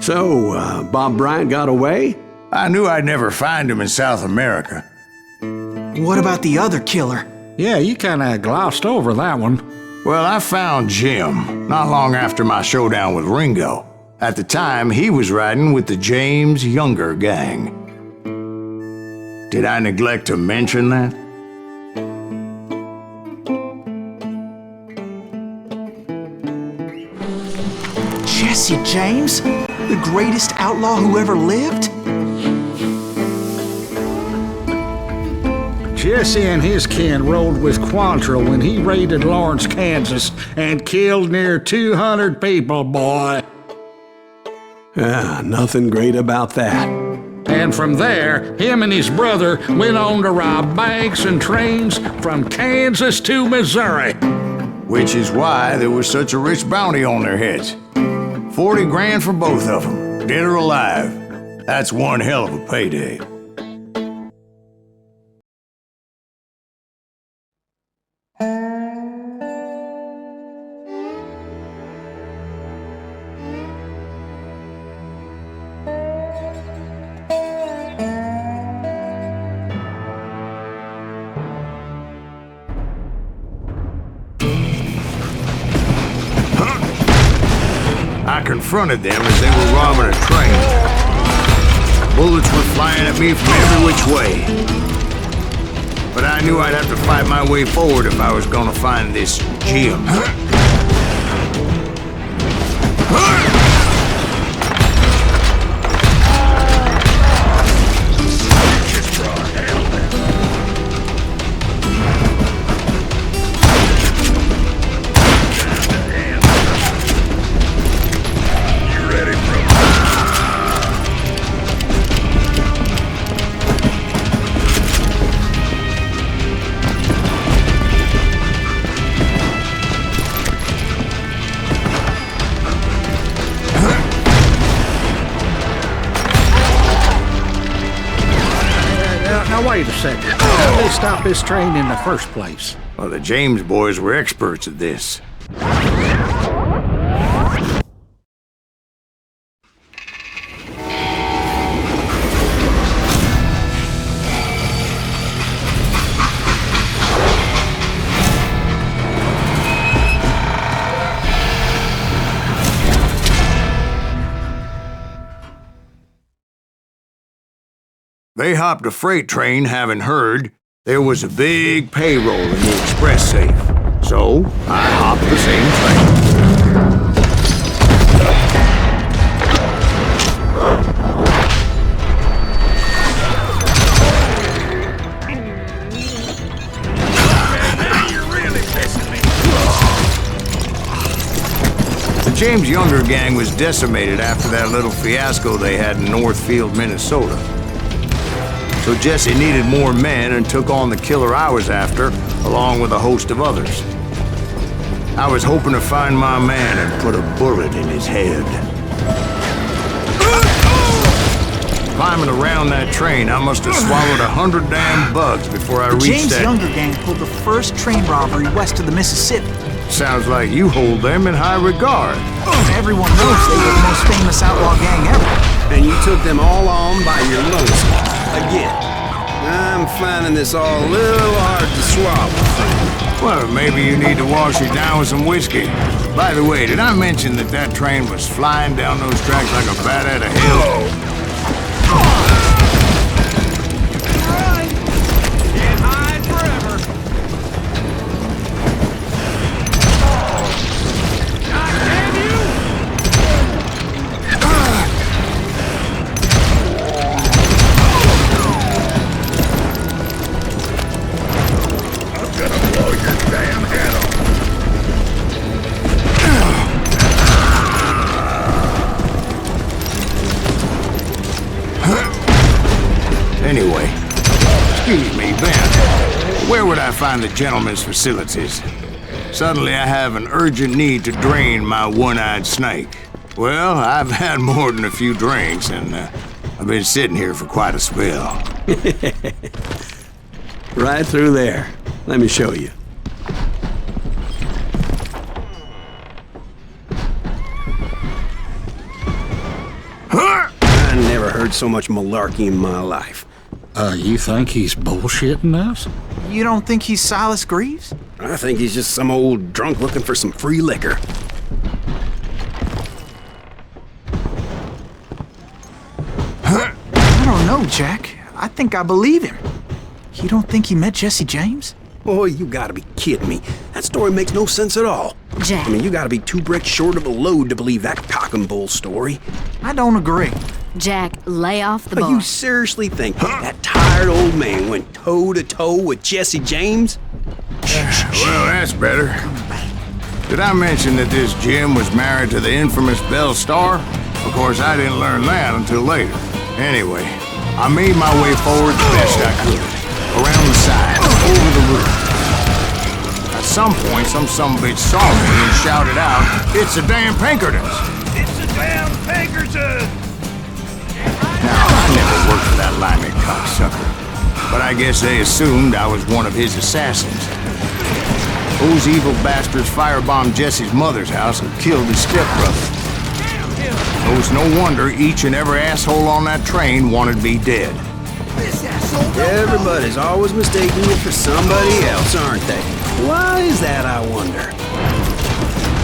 So, Bob Bryant got away? I knew I'd never find him in South America. What about the other killer? Yeah, you kinda glossed over that one. Well, I found Jim not long after my showdown with Ringo. At the time, he was riding with the James Younger gang. Did I neglect to mention that? Jesse James? The greatest outlaw who ever lived? Jesse and his kin rode with Quantrill when he raided Lawrence, Kansas, and killed near 200 people, boy. Yeah, nothing great about that. And from there, him and his brother went on to rob banks and trains from Kansas to Missouri. Which is why there was such a rich bounty on their heads. 40 grand for both of them, dead or alive. That's one hell of a payday. I confronted them as they were robbing a train. Bullets were flying at me from every which way. But I knew I'd have to fight my way forward if I was gonna find this Jim. Now wait a second. How did they stop this train in the first place? Well, the James boys were experts at this. They hopped a freight train having heard there was a big payroll in the express safe. So, I hopped the same train. You're really pissing me. The James Younger gang was decimated after that little fiasco they had in Northfield, Minnesota. So Jesse needed more men and took on the killer I was after, along with a host of others. I was hoping to find my man and put a bullet in his head. Climbing around that train, I must have swallowed 100 damn bugs before I reached James that... Younger gang pulled the first train robbery west of the Mississippi. Sounds like you hold them in high regard. Everyone knows they were the most famous outlaw gang ever. And you took them all on by your lonesome. Again. I'm finding this all a little hard to swallow. Well, maybe you need to wash it down with some whiskey. By the way, did I mention that that train was flying down those tracks like a bat out of hell? Can't hide forever. God damn you! I'm gonna blow your damn head off. Anyway, excuse me, Ben. Where would I find the gentleman's facilities? Suddenly I have an urgent need to drain my one-eyed snake. Well, I've had more than a few drinks, and I've been sitting here for quite a spell. Right through there. Let me show you. heard so much malarkey in my life. You think he's bullshitting us? You don't think he's Silas Greaves? I think he's just some old drunk looking for some free liquor. I don't know, Jack. I think I believe him. You don't think he met Jesse James? Oh, you gotta be kidding me. That story makes no sense at all. Jack. I mean, you gotta be 2 bricks short of a load to believe that cock and bull story. I don't agree. Jack, lay off the But bar. you seriously think that tired old man went toe-to-toe with Jesse James? Well, that's better. Did I mention that this Jim was married to the infamous Belle Starr? Of course, I didn't learn that until later. Anyway, I made my way forward the best I could. Around the side, over the roof. At some point, some sumbitch saw me and shouted out, "It's the damn Pinkertons!" It's the damn Pinkertons! Now, I never worked for that limey cocksucker, but I guess they assumed I was one of his assassins. Those evil bastards firebombed Jesse's mother's house and killed his stepbrother. It was no wonder each and every asshole on that train wanted me dead. Everybody's always mistaking you for somebody else, aren't they? Why is that, I wonder?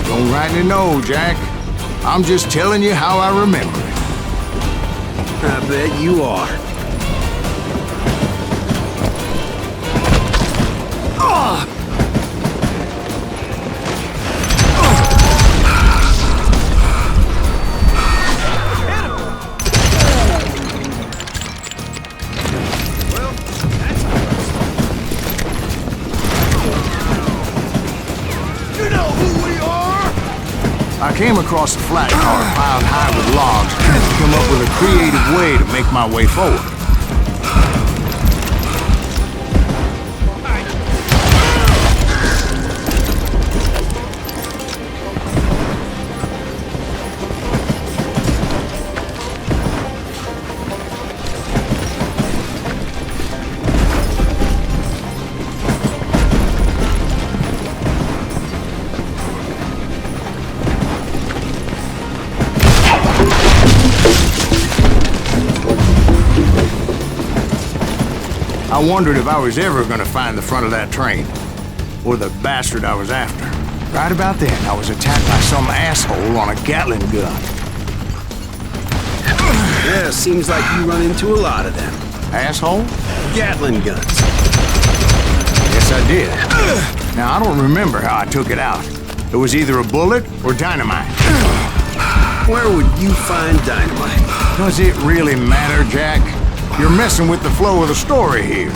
Don't rightly know, Jack. I'm just telling you how I remember it. I bet you are. I came across a flat car piled high with logs and come up with a creative way to make my way forward. I wondered if I was ever gonna find the front of that train, or the bastard I was after. Right about then, I was attacked by some asshole on a Gatling gun. Yeah, seems like you run into a lot of them. Asshole? Gatling guns. Yes, I did. Now, I don't remember how I took it out. It was either a bullet or dynamite. Where would you find dynamite? Does it really matter, Jack? You're messing with the flow of the story here.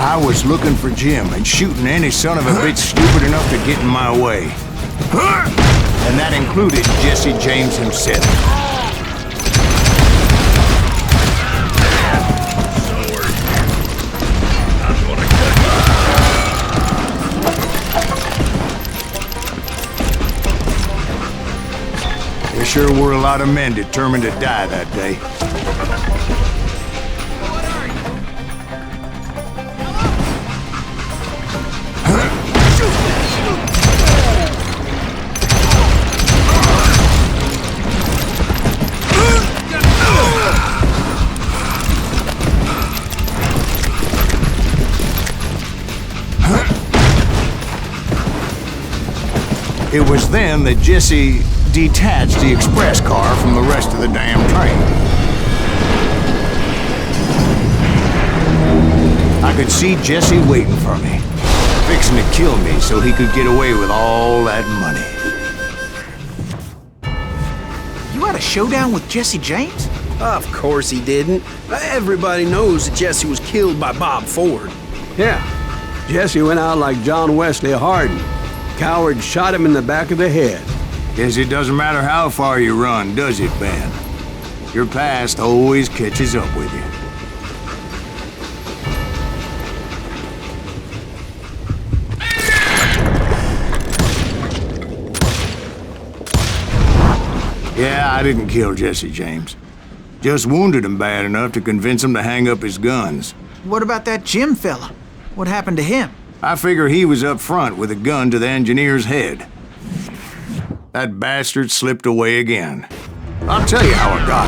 I was looking for Jim and shooting any son of a bitch stupid enough to get in my way. And that included Jesse James himself. There sure were a lot of men determined to die that day. It was then that Jesse detached the express car from the rest of the damn train. I could see Jesse waiting for me, fixing to kill me so he could get away with all that money. You had a showdown with Jesse James? Of course he didn't. Everybody knows that Jesse was killed by Bob Ford. Yeah, Jesse went out like John Wesley Hardin. Coward shot him in the back of the head. Guess it doesn't matter how far you run, does it, Ben? Your past always catches up with you. Yeah, I didn't kill Jesse James. Just wounded him bad enough to convince him to hang up his guns. What about that Jim fella? What happened to him? I figure he was up front with a gun to the engineer's head. That bastard slipped away again. I'll tell you how I got